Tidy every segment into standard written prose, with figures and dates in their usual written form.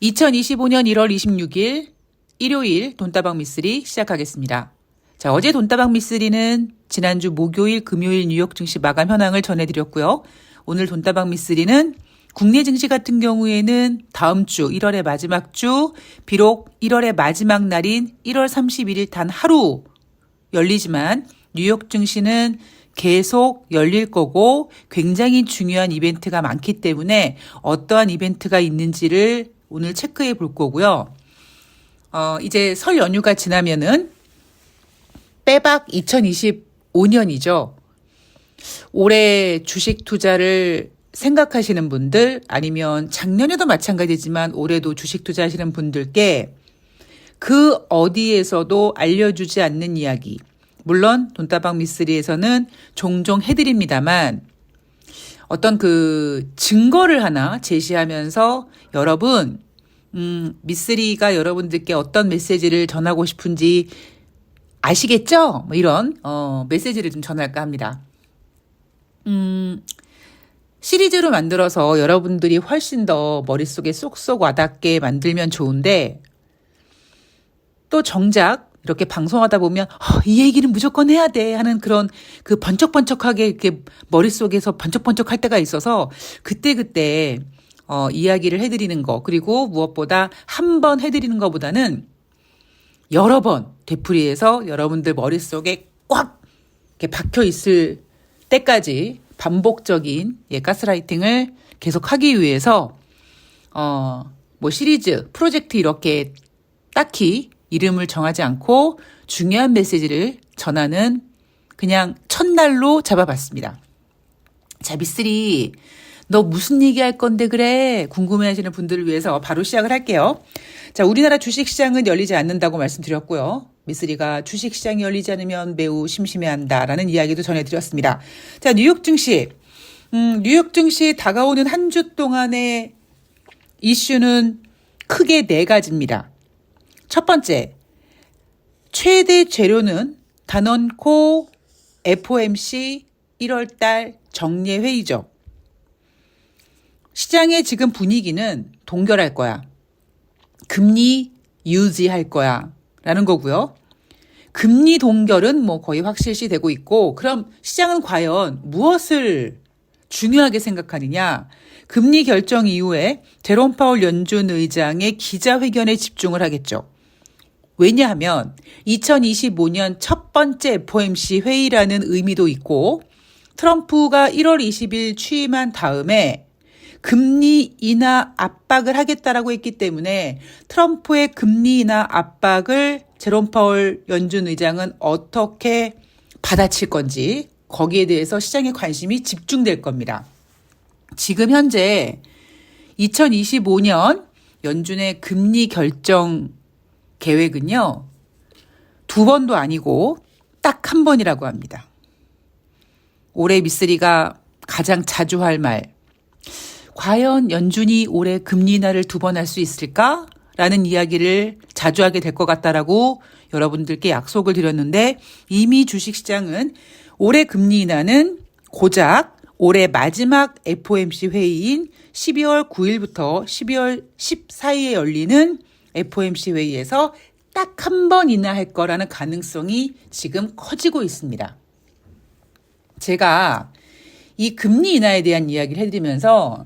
2025년 1월 26일 일요일 돈다방 미쓰리 시작하겠습니다. 자, 어제 돈다방 미쓰리는 지난주 목요일, 금요일 뉴욕 증시 마감 현황을 전해드렸고요. 오늘 돈다방 미쓰리는 국내 증시 같은 경우에는 다음 주 1월의 마지막 주, 비록 1월의 마지막 날인 1월 31일 단 하루 열리지만 뉴욕 증시는 계속 열릴 거고 굉장히 중요한 이벤트가 많기 때문에 어떠한 이벤트가 있는지를 오늘 체크해 볼 거고요. 이제 설 연휴가 지나면은 빼박 2025년이죠. 올해 주식 투자를 생각하시는 분들 아니면 작년에도 마찬가지지만 올해도 주식 투자하시는 분들께 그 어디에서도 알려주지 않는 이야기. 물론 돈다방 미쓰리에서는 종종 해드립니다만 어떤 그 증거를 하나 제시하면서 여러분 미쓰리가 여러분들께 어떤 메시지를 전하고 싶은지 아시겠죠? 뭐 이런 메시지를 좀 전할까 합니다. 시리즈로 만들어서 여러분들이 훨씬 더 머릿속에 쏙쏙 와닿게 만들면 좋은데 또 정작 이렇게 방송하다 보면 이 얘기는 무조건 해야 돼 하는 그런 그 번쩍번쩍하게 이렇게 머릿속에서 번쩍번쩍할 때가 있어서 그때그때 이야기를 해드리는 거 그리고 무엇보다 한 번 해드리는 것보다는 여러 번 되풀이해서 여러분들 머릿속에 꽉 이렇게 박혀 있을 때까지 반복적인 가스라이팅을 계속하기 위해서 뭐 시리즈, 프로젝트 이렇게 딱히 이름을 정하지 않고 중요한 메시지를 전하는 그냥 첫날로 잡아봤습니다. 자, 미쓰리 너 무슨 얘기할 건데 그래? 궁금해하시는 분들을 위해서 바로 시작을 할게요. 자, 우리나라 주식시장은 열리지 않는다고 말씀드렸고요. 미쓰리가 주식시장이 열리지 않으면 매우 심심해한다라는 이야기도 전해드렸습니다. 자, 뉴욕 증시. 뉴욕 증시 다가오는 한 주 동안의 이슈는 크게 4가지입니다. 첫 번째, 최대 재료는 단원코 FOMC 1월달 정례회의죠. 시장의 지금 분위기는 동결할 거야. 금리 유지할 거야. 라는 거고요. 금리 동결은 뭐 거의 확실시 되고 있고 그럼 시장은 과연 무엇을 중요하게 생각하느냐. 금리 결정 이후에 제롬 파월 연준 의장의 기자회견에 집중을 하겠죠. 왜냐하면 2025년 첫 번째 FOMC 회의라는 의미도 있고 트럼프가 1월 20일 취임한 다음에 금리 인하 압박을 하겠다라고 했기 때문에 트럼프의 금리 인하 압박을 제롬 파월 연준 의장은 어떻게 받아칠 건지 거기에 대해서 시장의 관심이 집중될 겁니다. 지금 현재 2025년 연준의 금리 결정 계획은요. 2번도 아니고 딱 1번이라고 합니다. 올해 미쓰리가 가장 자주 할 말. 과연 연준이 올해 금리 인하를 2번 할 수 있을까? 라는 이야기를 자주 하게 될 것 같다라고 여러분들께 약속을 드렸는데 이미 주식시장은 올해 금리 인하는 고작 올해 마지막 FOMC 회의인 12월 9일부터 12월 14일에 열리는 FOMC 회의에서 딱 1번 인하할 거라는 가능성이 지금 커지고 있습니다. 제가 이 금리 인하에 대한 이야기를 해드리면서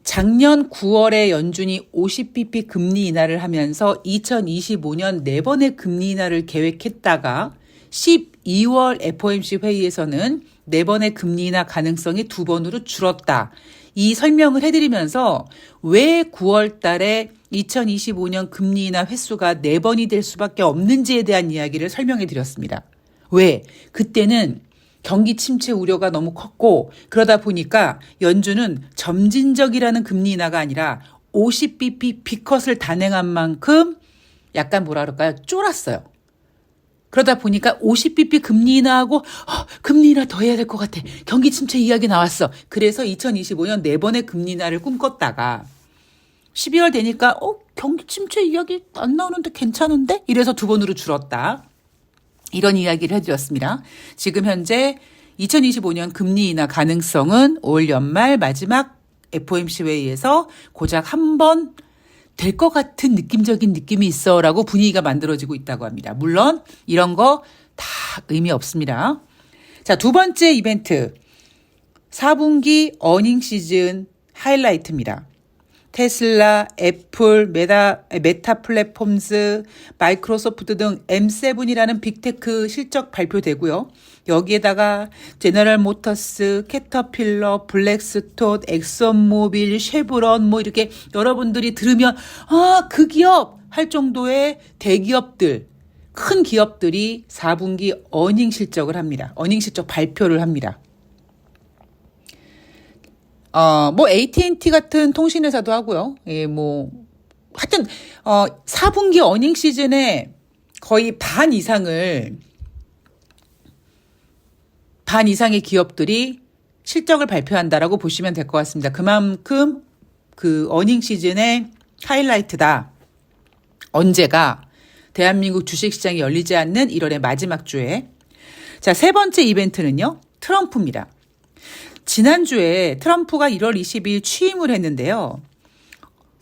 작년 9월에 연준이 50bp 금리 인하를 하면서 2025년 4번의 금리 인하를 계획했다가 12월 FOMC 회의에서는 4번의 금리 인하 가능성이 2번으로 줄었다. 이 설명을 해드리면서 왜 9월 달에 2025년 금리 인하 횟수가 4번이 될 수밖에 없는지에 대한 이야기를 설명해 드렸습니다. 왜? 그때는 경기 침체 우려가 너무 컸고 그러다 보니까 연준은 점진적이라는 금리 인하가 아니라 50bp 비컷을 단행한 만큼 약간 뭐라 그럴까요? 쫄았어요. 그러다 보니까 50bp 금리 인하하고 금리 인하 더 해야 될 것 같아. 경기 침체 이야기 나왔어. 그래서 2025년 4번의 금리 인하를 꿈꿨다가 12월 되니까 경기 침체 이야기 안 나오는데 괜찮은데? 이래서 2번으로 줄었다. 이런 이야기를 해드렸습니다. 지금 현재 2025년 금리 인하 가능성은 올 연말 마지막 FOMC 회의에서 고작 한 번 될 것 같은 느낌적인 느낌이 있어 라고 분위기가 만들어지고 있다고 합니다. 물론 이런 거 다 의미 없습니다. 자, 두 번째 이벤트. 4분기 어닝 시즌 하이라이트입니다. 테슬라, 애플, 메타 플랫폼즈, 마이크로소프트 등 M7이라는 빅테크 실적 발표되고요. 여기에다가 제너럴 모터스, 캐터필러, 블랙스톤, 엑선모빌, 쉐브론 뭐 이렇게 여러분들이 들으면 그 기업 할 정도의 대기업들, 큰 기업들이 4분기 어닝 실적을 합니다. 어닝 실적 발표를 합니다. 뭐 AT&T 같은 통신회사도 하고요. 예, 뭐 하여튼 4분기 어닝 시즌에 거의 반 이상의 기업들이 실적을 발표한다라고 보시면 될 것 같습니다. 그만큼 그 어닝 시즌의 하이라이트다. 언제가? 대한민국 주식시장이 열리지 않는 1월의 마지막 주에. 자, 세 번째 이벤트는요. 트럼프입니다. 지난주에 트럼프가 1월 22일 취임을 했는데요.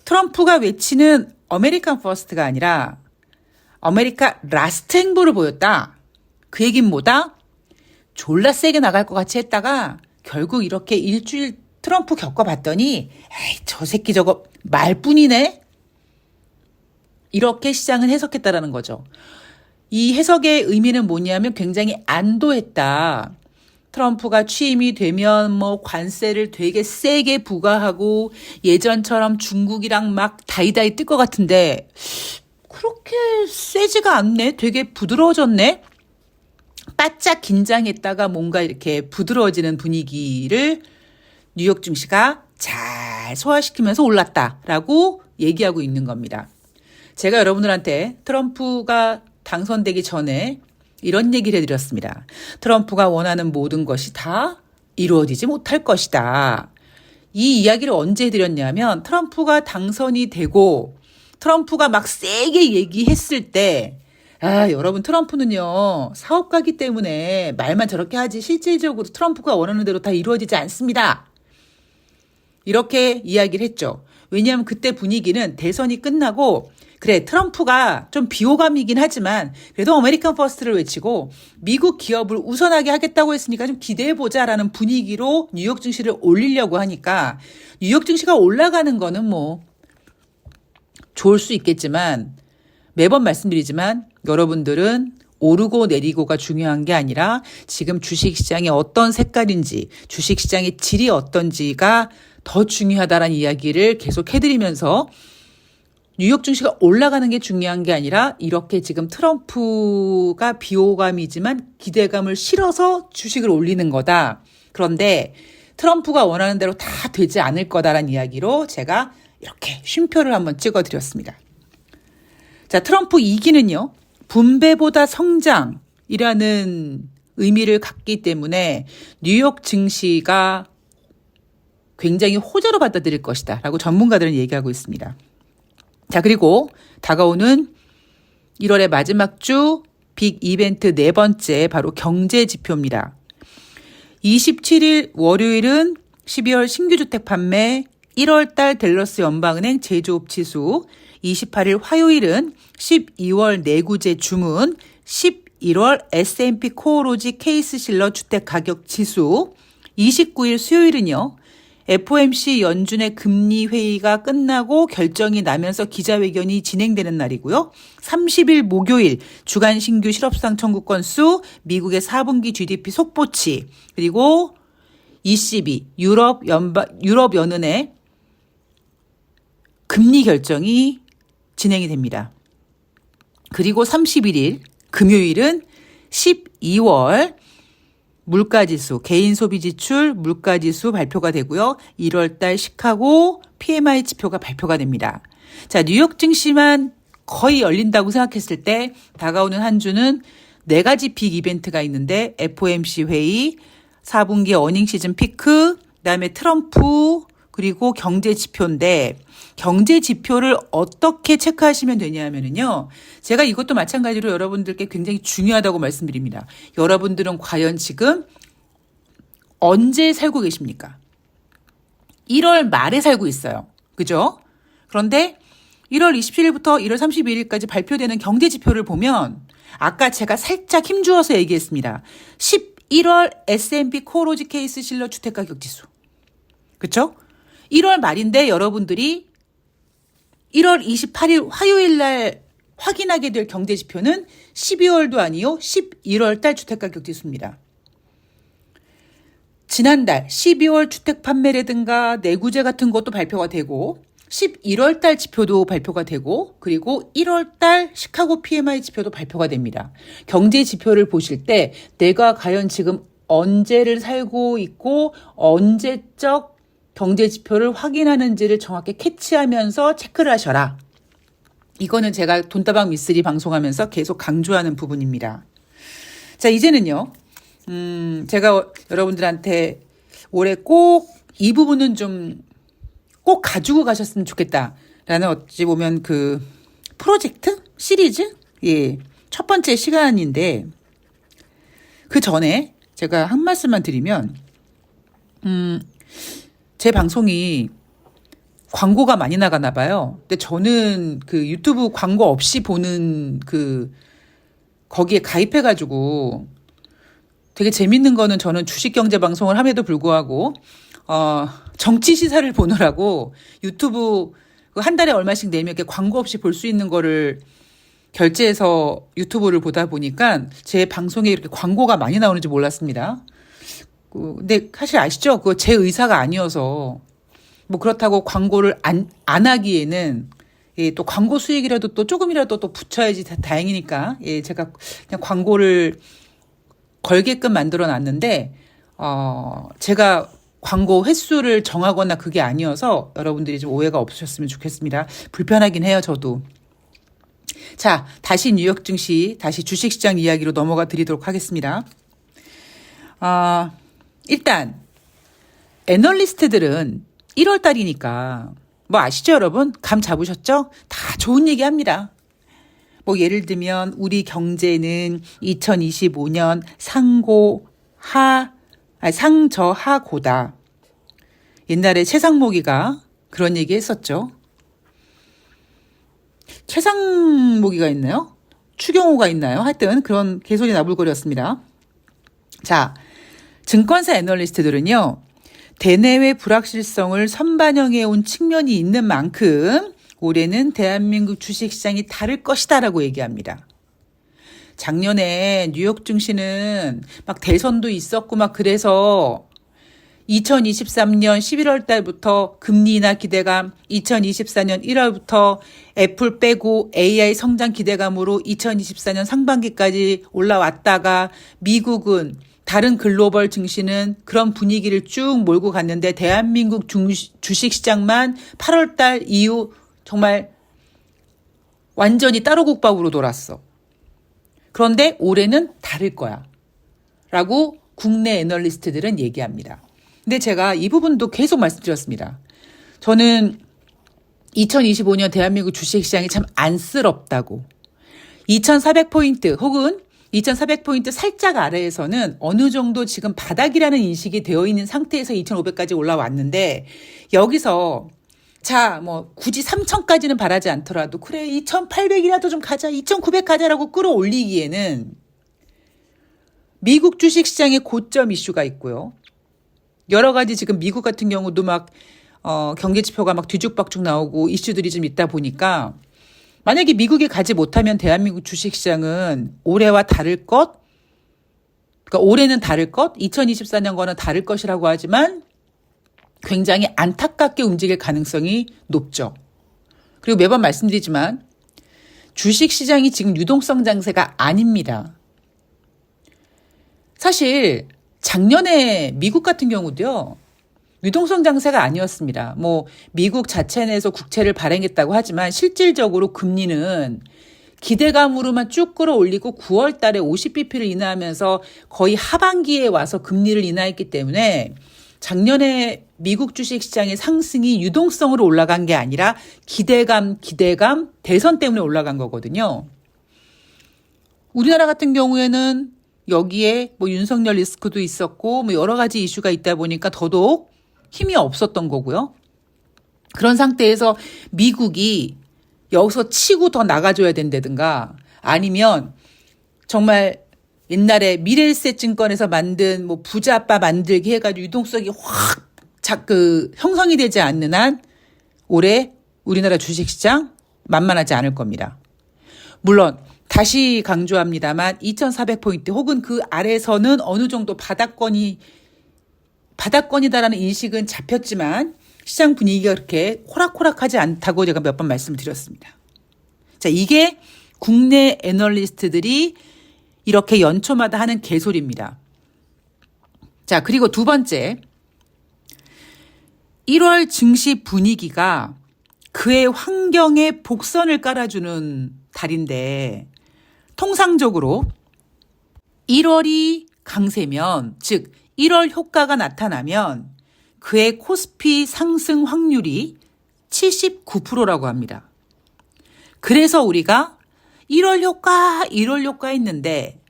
트럼프가 외치는 아메리칸 퍼스트가 아니라 아메리카 라스트 행보를 보였다. 그 얘긴 뭐다? 졸라 세게 나갈 것 같이 했다가 결국 이렇게 일주일 트럼프 겪어봤더니 에이, 저 새끼 저거 말뿐이네? 이렇게 시장은 해석했다라는 거죠. 이 해석의 의미는 뭐냐면 굉장히 안도했다. 트럼프가 취임이 되면 뭐 관세를 되게 세게 부과하고 예전처럼 중국이랑 막 다이다이 뜰 것 같은데 그렇게 세지가 않네. 되게 부드러워졌네. 바짝 긴장했다가 뭔가 이렇게 부드러워지는 분위기를 뉴욕 증시가 잘 소화시키면서 올랐다라고 얘기하고 있는 겁니다. 제가 여러분들한테 트럼프가 당선되기 전에 이런 얘기를 해드렸습니다. 트럼프가 원하는 모든 것이 다 이루어지지 못할 것이다. 이 이야기를 언제 해드렸냐면 트럼프가 당선이 되고 트럼프가 막 세게 얘기했을 때 여러분 트럼프는요 사업가기 때문에 말만 저렇게 하지 실질적으로 트럼프가 원하는 대로 다 이루어지지 않습니다. 이렇게 이야기를 했죠. 왜냐하면 그때 분위기는 대선이 끝나고 그래 트럼프가 좀 비호감이긴 하지만 그래도 아메리칸 퍼스트를 외치고 미국 기업을 우선하게 하겠다고 했으니까 좀 기대해보자라는 분위기로 뉴욕 증시를 올리려고 하니까 뉴욕 증시가 올라가는 거는 뭐 좋을 수 있겠지만 매번 말씀드리지만 여러분들은 오르고 내리고가 중요한 게 아니라 지금 주식시장이 어떤 색깔인지 주식시장의 질이 어떤지가 더 중요하다라는 이야기를 계속 해드리면서 뉴욕 증시가 올라가는 게 중요한 게 아니라 이렇게 지금 트럼프가 비호감이지만 기대감을 실어서 주식을 올리는 거다. 그런데 트럼프가 원하는 대로 다 되지 않을 거다라는 이야기로 제가 이렇게 쉼표를 한번 찍어드렸습니다. 자, 트럼프 2기는요. 분배보다 성장이라는 의미를 갖기 때문에 뉴욕 증시가 굉장히 호재로 받아들일 것이다 라고 전문가들은 얘기하고 있습니다. 자, 그리고 다가오는 1월의 마지막 주 빅 이벤트 네 번째 바로 경제 지표입니다. 27일 월요일은 12월 신규주택 판매, 1월 달 댈러스 연방은행 제조업 지수, 28일 화요일은 12월 내구재 주문, 11월 S&P 코어로지 케이스실러 주택가격 지수, 29일 수요일은요. FOMC 연준의 금리 회의가 끝나고 결정이 나면서 기자회견이 진행되는 날이고요. 30일 목요일 주간 신규 실업상 청구 건수, 미국의 4분기 GDP 속보치, 그리고 ECB 유럽 연은의 금리 결정이 진행이 됩니다. 그리고 31일 금요일은 12월 물가지수, 개인소비지출 물가지수 발표가 되고요. 1월달 시카고 PMI 지표가 발표가 됩니다. 자, 뉴욕 증시만 거의 열린다고 생각했을 때 다가오는 한 주는 네 가지 빅 이벤트가 있는데 FOMC 회의, 4분기 어닝 시즌 피크, 그다음에 트럼프, 그리고 경제 지표인데 경제 지표를 어떻게 체크하시면 되냐면요. 제가 이것도 마찬가지로 여러분들께 굉장히 중요하다고 말씀드립니다. 여러분들은 과연 지금 언제 살고 계십니까? 1월 말에 살고 있어요. 그죠? 그런데 1월 27일부터 1월 31일까지 발표되는 경제 지표를 보면 아까 제가 살짝 힘주어서 얘기했습니다. 11월 S&P 코로지 케이스 실러 주택가격 지수. 그쵸? 1월 말인데 여러분들이 1월 28일 화요일 날 확인하게 될 경제 지표는 12월도 아니요. 11월 달 주택가격 지수입니다. 지난달 12월 주택 판매라든가 내구재 같은 것도 발표가 되고 11월 달 지표도 발표가 되고 그리고 1월 달 시카고 PMI 지표도 발표가 됩니다. 경제 지표를 보실 때 내가 과연 지금 언제를 살고 있고 언제적 경제 지표를 확인하는지를 정확히 캐치하면서 체크를 하셔라. 이거는 제가 돈다방 미쓰리 방송하면서 계속 강조하는 부분입니다. 자, 이제는요. 제가 여러분들한테 올해 꼭 이 부분은 좀 꼭 가지고 가셨으면 좋겠다라는 어찌 보면 그 프로젝트 시리즈? 예. 첫 번째 시간인데 그 전에 제가 한 말씀만 드리면 제 방송이 광고가 많이 나가나 봐요. 근데 저는 그 유튜브 광고 없이 보는 거기에 가입해가지고 되게 재밌는 거는 저는 주식 경제 방송을 함에도 불구하고, 정치 시사를 보느라고 유튜브 한 달에 얼마씩 내면 이렇게 광고 없이 볼 수 있는 거를 결제해서 유튜브를 보다 보니까 제 방송에 이렇게 광고가 많이 나오는지 몰랐습니다. 근데 사실 아시죠? 그거 제 의사가 아니어서 뭐 그렇다고 광고를 안 하기에는 예, 또 광고 수익이라도 또 조금이라도 또 붙여야지 다행이니까 예, 제가 그냥 광고를 걸게끔 만들어 놨는데 제가 광고 횟수를 정하거나 그게 아니어서 여러분들이 좀 오해가 없으셨으면 좋겠습니다. 불편하긴 해요, 저도. 자, 다시 뉴욕 증시, 다시 주식시장 이야기로 넘어가 드리도록 하겠습니다. 일단 애널리스트들은 1월 달이니까 뭐 아시죠, 여러분? 감 잡으셨죠? 다 좋은 얘기 합니다. 뭐 예를 들면 우리 경제는 2025년 상저하고다. 옛날에 최상목이가 그런 얘기 했었죠. 최상목이가 있나요? 추경호가 있나요? 하여튼 그런 개소리 나불거렸습니다. 자, 증권사 애널리스트들은요. 대내외 불확실성을 선반영해 온 측면이 있는 만큼 올해는 대한민국 주식시장이 다를 것이다라고 얘기합니다. 작년에 뉴욕 증시는 막 대선도 있었고 막 그래서 2023년 11월 달부터 금리 인하 기대감, 2024년 1월부터 애플 빼고 AI 성장 기대감으로 2024년 상반기까지 올라왔다가 미국은 다른 글로벌 증시는 그런 분위기를 쭉 몰고 갔는데 대한민국 주식시장만 8월 달 이후 정말 완전히 따로국밥으로 돌았어. 그런데 올해는 다를 거야. 라고 국내 애널리스트들은 얘기합니다. 근데 제가 이 부분도 계속 말씀드렸습니다. 저는 2025년 대한민국 주식시장이 참 안쓰럽다고. 2400포인트 혹은 2400포인트 살짝 아래에서는 어느 정도 지금 바닥이라는 인식이 되어 있는 상태에서 2500까지 올라왔는데 여기서 자, 뭐 굳이 3000까지는 바라지 않더라도 그래 2800이라도 좀 가자, 2900 가자라고 끌어올리기에는 미국 주식시장의 고점 이슈가 있고요. 여러 가지 지금 미국 같은 경우도 막 경제지표가 막 뒤죽박죽 나오고 이슈들이 좀 있다 보니까 만약에 미국에 가지 못하면 대한민국 주식시장은 올해와 다를 것, 그러니까 올해는 다를 것, 2024년과는 다를 것이라고 하지만 굉장히 안타깝게 움직일 가능성이 높죠. 그리고 매번 말씀드리지만 주식시장이 지금 유동성 장세가 아닙니다. 사실 작년에 미국 같은 경우도요. 유동성 장세가 아니었습니다. 뭐 미국 자체 내에서 국채를 발행했다고 하지만 실질적으로 금리는 기대감으로만 쭉 끌어올리고 9월 달에 50bp를 인하하면서 거의 하반기에 와서 금리를 인하했기 때문에 작년에 미국 주식시장의 상승이 유동성으로 올라간 게 아니라 기대감, 대선 때문에 올라간 거거든요. 우리나라 같은 경우에는 여기에 뭐 윤석열 리스크도 있었고 뭐 여러 가지 이슈가 있다 보니까 더더욱 힘이 없었던 거고요. 그런 상태에서 미국이 여기서 치고 더 나가줘야 된다든가 아니면 정말 옛날에 미래에셋증권에서 만든 뭐 부자 아빠 만들기 해가지고 유동성이 확 형성이 되지 않는 한 올해 우리나라 주식시장 만만하지 않을 겁니다. 물론 다시 강조합니다만 2,400포인트 혹은 그 아래서는 어느 정도 바닥권이다라는 인식은 잡혔지만 시장 분위기가 그렇게 호락호락하지 않다고 제가 몇 번 말씀드렸습니다. 자, 이게 국내 애널리스트들이 이렇게 연초마다 하는 개소리입니다. 자, 그리고 두 번째. 1월 증시 분위기가 그의 환경에 복선을 깔아주는 달인데 통상적으로 1월이 강세면 즉 1월 효과가 나타나면 그의 코스피 상승 확률이 79%라고 합니다. 그래서 우리가 1월 효과 했는데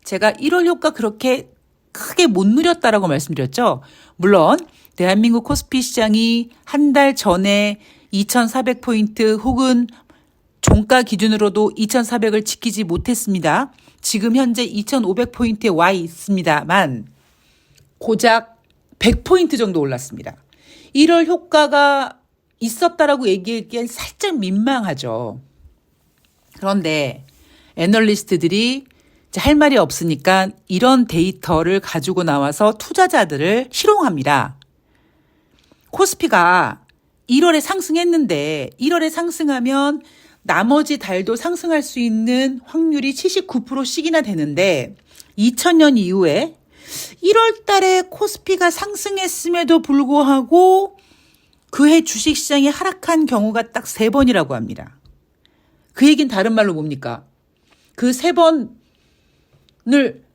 제가 1월 효과 그렇게 크게 못 누렸다라고 말씀드렸죠. 물론 대한민국 코스피 시장이 한 달 전에 2,400포인트 혹은 종가 기준으로도 2,400을 지키지 못했습니다. 지금 현재 2,500포인트에 와 있습니다만 고작 100포인트 정도 올랐습니다. 1월 효과가 있었다라고 얘기하기엔 살짝 민망하죠. 그런데 애널리스트들이 할 말이 없으니까 이런 데이터를 가지고 나와서 투자자들을 희롱합니다. 코스피가 1월에 상승했는데 1월에 상승하면 나머지 달도 상승할 수 있는 확률이 79%씩이나 되는데 2000년 이후에 1월 달에 코스피가 상승했음에도 불구하고 그해 주식시장이 하락한 경우가 딱 3번이라고 합니다. 그 얘기는 다른 말로 뭡니까? 그 3번을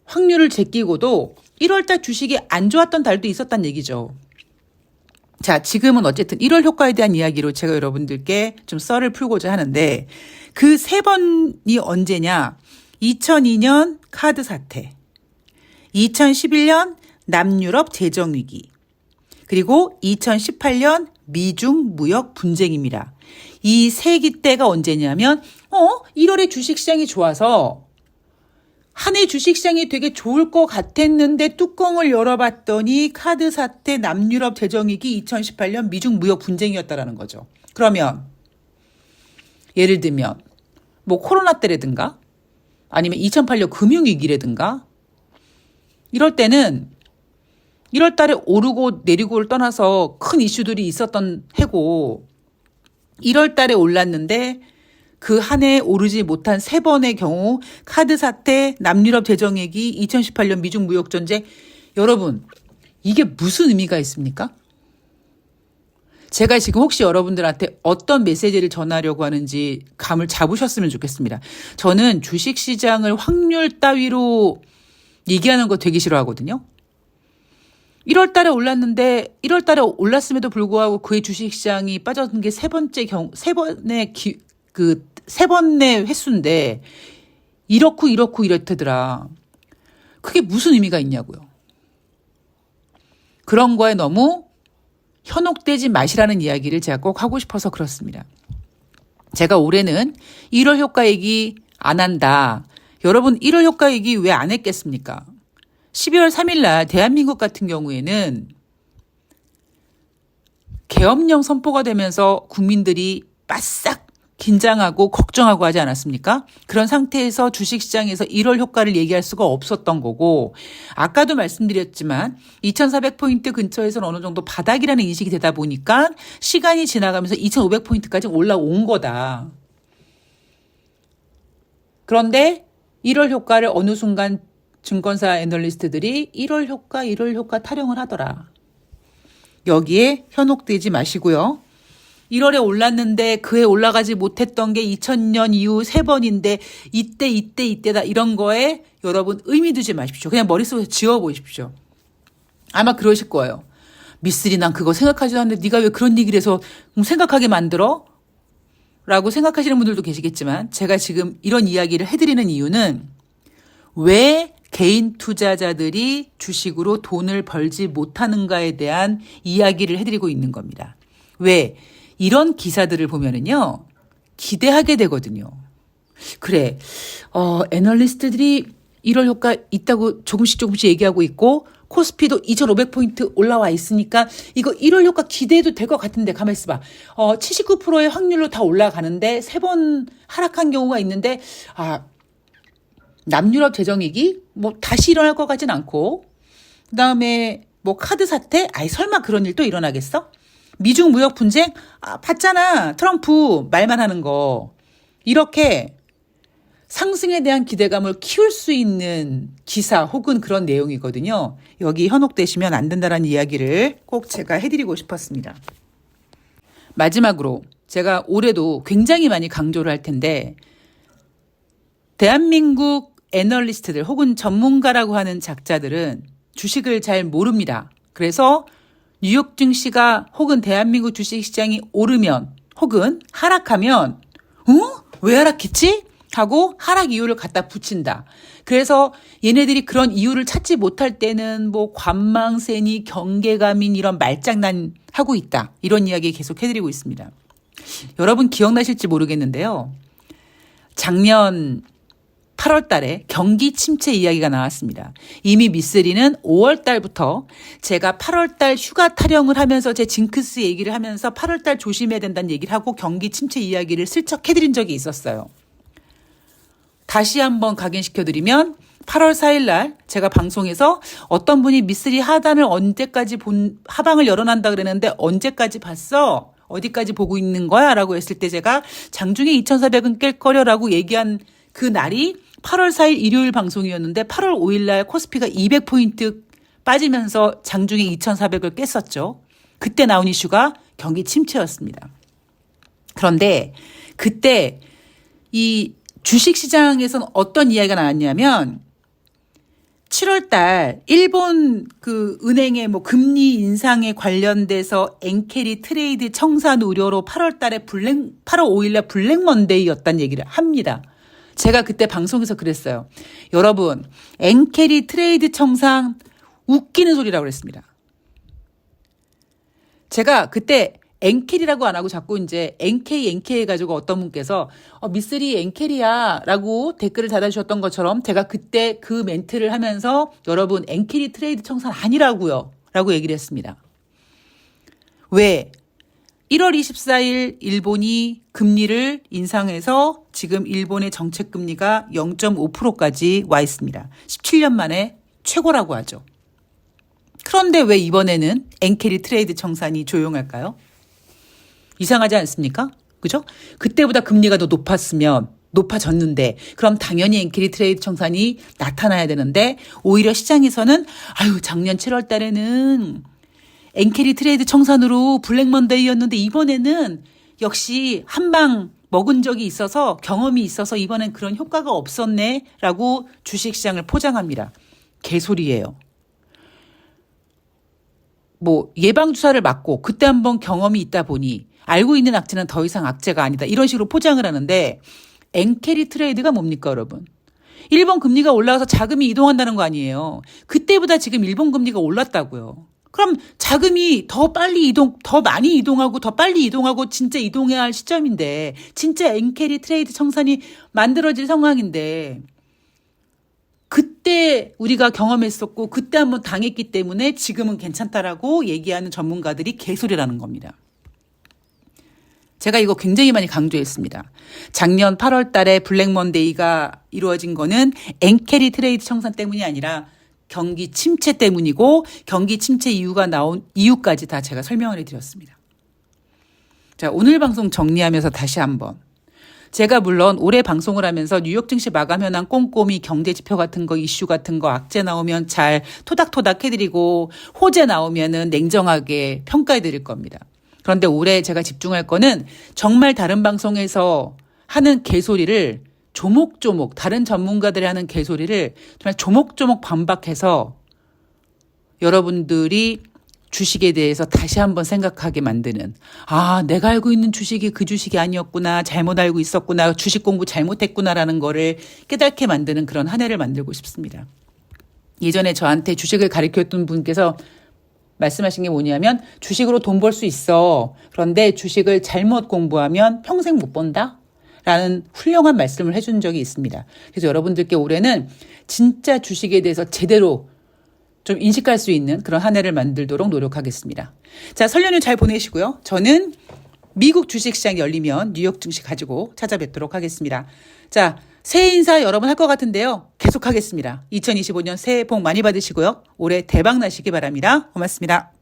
확률을 제끼고도 1월 달 주식이 안 좋았던 달도 있었단 얘기죠. 자, 지금은 어쨌든 1월 효과에 대한 이야기로 제가 여러분들께 좀 썰을 풀고자 하는데 그 3번이 언제냐? 2002년 카드 사태, 2011년 남유럽 재정위기, 그리고 2018년 미중 무역 분쟁입니다. 이 세기 때가 언제냐면 1월에 주식시장이 좋아서 한 해 주식시장이 되게 좋을 것 같았는데 뚜껑을 열어봤더니 카드 사태, 남유럽 재정위기, 2018년 미중 무역 분쟁이었다라는 거죠. 그러면 예를 들면 뭐 코로나 때라든가 아니면 2008년 금융위기라든가 이럴 때는 1월 달에 오르고 내리고를 떠나서 큰 이슈들이 있었던 해고 1월 달에 올랐는데 그 한 해에 오르지 못한 3번의 경우 카드 사태, 남유럽 재정위기, 2018년 미중 무역 전쟁 여러분 이게 무슨 의미가 있습니까? 제가 지금 혹시 여러분들한테 어떤 메시지를 전하려고 하는지 감을 잡으셨으면 좋겠습니다. 저는 주식시장을 확률 따위로 얘기하는 거 되게 싫어하거든요. 1월 달에 올랐는데 1월 달에 올랐음에도 불구하고 그의 주식시장이 빠졌는 게 세 번의 횟수인데 이렇고 이렇다더라. 그게 무슨 의미가 있냐고요. 그런 거에 너무 현혹되지 마시라는 이야기를 제가 꼭 하고 싶어서 그렇습니다. 제가 올해는 1월 효과 얘기 안 한다. 여러분 1월 효과 얘기 왜 안 했겠습니까? 12월 3일 날 대한민국 같은 경우에는 계엄령 선포가 되면서 국민들이 바싹 긴장하고 걱정하고 하지 않았습니까? 그런 상태에서 주식시장에서 1월 효과를 얘기할 수가 없었던 거고 아까도 말씀드렸지만 2,400포인트 근처에서는 어느 정도 바닥이라는 인식이 되다 보니까 시간이 지나가면서 2,500포인트까지 올라온 거다. 그런데 1월 효과를 어느 순간 증권사 애널리스트들이 1월 효과 타령을 하더라. 여기에 현혹되지 마시고요. 1월에 올랐는데 그해 올라가지 못했던 게 2000년 이후 3번인데 이때다 이런 거에 여러분 의미 두지 마십시오. 그냥 머릿속에서 지워보십시오. 아마 그러실 거예요. 미쓰리 난 그거 생각하지도 않는데 네가 왜 그런 얘기를 해서 생각하게 만들어? 라고 생각하시는 분들도 계시겠지만 제가 지금 이런 이야기를 해드리는 이유는 왜 개인 투자자들이 주식으로 돈을 벌지 못하는가에 대한 이야기를 해드리고 있는 겁니다. 왜? 이런 기사들을 보면은요, 기대하게 되거든요. 그래, 애널리스트들이 1월 효과 있다고 조금씩 얘기하고 있고, 코스피도 2,500포인트 올라와 있으니까 이거 1월 효과 기대해도 될 것 같은데 가만히 있어봐. 79%의 확률로 다 올라가는데 3번 하락한 경우가 있는데 남유럽 재정위기 뭐 다시 일어날 것 같진 않고, 그다음에 뭐 카드 사태, 설마 그런 일 또 일어나겠어? 미중 무역 분쟁, 봤잖아. 트럼프 말만 하는 거. 이렇게 상승에 대한 기대감을 키울 수 있는 기사 혹은 그런 내용이거든요. 여기 현혹되시면 안 된다는 이야기를 꼭 제가 해드리고 싶었습니다. 마지막으로 제가 올해도 굉장히 많이 강조를 할 텐데, 대한민국 애널리스트들 혹은 전문가라고 하는 작자들은 주식을 잘 모릅니다. 그래서 뉴욕 증시가 혹은 대한민국 주식시장이 오르면 혹은 하락하면 왜 하락했지? 하고 하락 이유를 갖다 붙인다. 그래서 얘네들이 그런 이유를 찾지 못할 때는 뭐 관망세니 경계감인 이런 말장난 하고 있다. 이런 이야기 계속 해드리고 있습니다. 여러분 기억나실지 모르겠는데요. 작년 8월 달에 경기 침체 이야기가 나왔습니다. 이미 미쓰리는 5월 달부터 제가 8월 달 휴가 타령을 하면서 제 징크스 얘기를 하면서 8월 달 조심해야 된다는 얘기를 하고 경기 침체 이야기를 슬쩍 해드린 적이 있었어요. 다시 한번 각인시켜드리면 8월 4일 날 제가 방송에서 어떤 분이 미쓰리 하단을 언제까지 하방을 열어난다 그랬는데 언제까지 봤어? 어디까지 보고 있는 거야? 라고 했을 때 제가 장중에 2,400은 깰 거려라고 얘기한 그 날이 8월 4일 일요일 방송이었는데 8월 5일 날 코스피가 200포인트 빠지면서 장중에 2,400을 깼었죠. 그때 나온 이슈가 경기 침체였습니다. 그런데 그때 이 주식시장에서는 어떤 이야기가 나왔냐면 7월 달 일본 그 은행의 뭐 금리 인상에 관련돼서 엔캐리 트레이드 청산 우려로 8월 5일 날 블랙 먼데이였다는 얘기를 합니다. 제가 그때 방송에서 그랬어요. 여러분, 엔캐리 트레이드 청산 웃기는 소리라고 그랬습니다. 제가 그때 엔캐리라고 안 하고 자꾸 이제 NK 해가지고 어떤 분께서 미쓰리 엔캐리야 라고 댓글을 달아주셨던 것처럼 제가 그때 그 멘트를 하면서 여러분 엔캐리 트레이드 청산 아니라고요 라고 얘기를 했습니다. 왜? 1월 24일 일본이 금리를 인상해서 지금 일본의 정책금리가 0.5%까지 와 있습니다. 17년 만에 최고라고 하죠. 그런데 왜 이번에는 엔캐리 트레이드 청산이 조용할까요? 이상하지 않습니까? 그죠? 그때보다 금리가 더 높아졌는데 그럼 당연히 엔캐리 트레이드 청산이 나타나야 되는데 오히려 시장에서는 작년 7월 달에는 엔캐리 트레이드 청산으로 블랙 먼데이였는데 이번에는 역시 한 방 먹은 적이 있어서 경험이 있어서 이번엔 그런 효과가 없었네 라고 주식시장을 포장합니다. 개소리예요. 뭐 예방주사를 맞고 그때 한번 경험이 있다 보니 알고 있는 악재는 더 이상 악재가 아니다. 이런 식으로 포장을 하는데 엔캐리 트레이드가 뭡니까 여러분? 일본 금리가 올라가서 자금이 이동한다는 거 아니에요. 그때보다 지금 일본 금리가 올랐다고요. 그럼 자금이 더 많이 이동하고 더 빨리 이동하고 진짜 이동해야 할 시점인데 진짜 엔캐리 트레이드 청산이 만들어질 상황인데 그때 우리가 경험했었고 그때 한번 당했기 때문에 지금은 괜찮다라고 얘기하는 전문가들이 개소리라는 겁니다. 제가 이거 굉장히 많이 강조했습니다. 작년 8월 달에 블랙 먼데이가 이루어진 거는 엔캐리 트레이드 청산 때문이 아니라 경기 침체 때문이고 경기 침체 이유가 나온 이유까지 다 제가 설명을 해드렸습니다. 자, 오늘 방송 정리하면서 다시 한번. 제가 물론 올해 방송을 하면서 뉴욕 증시 마감 현황 꼼꼼히 경제지표 같은 거 이슈 같은 거 악재 나오면 잘 토닥토닥 해드리고 호재 나오면은 냉정하게 평가해드릴 겁니다. 그런데 올해 제가 집중할 거는 정말 다른 방송에서 하는 개소리를 조목조목 다른 전문가들이 하는 개소리를 정말 조목조목 반박해서 여러분들이 주식에 대해서 다시 한번 생각하게 만드는 내가 알고 있는 주식이 그 주식이 아니었구나 잘못 알고 있었구나 주식 공부 잘못했구나라는 거를 깨닫게 만드는 그런 한 해를 만들고 싶습니다. 예전에 저한테 주식을 가르쳤던 분께서 말씀하신 게 뭐냐면 주식으로 돈 벌 수 있어. 그런데 주식을 잘못 공부하면 평생 못 번다. 라는 훌륭한 말씀을 해준 적이 있습니다. 그래서 여러분들께 올해는 진짜 주식에 대해서 제대로 좀 인식할 수 있는 그런 한 해를 만들도록 노력하겠습니다. 자, 설 연휴 잘 보내시고요. 저는 미국 주식시장이 열리면 뉴욕 증시 가지고 찾아뵙도록 하겠습니다. 자, 새해 인사 여러분 할 것 같은데요. 계속하겠습니다. 2025년 새해 복 많이 받으시고요. 올해 대박 나시기 바랍니다. 고맙습니다.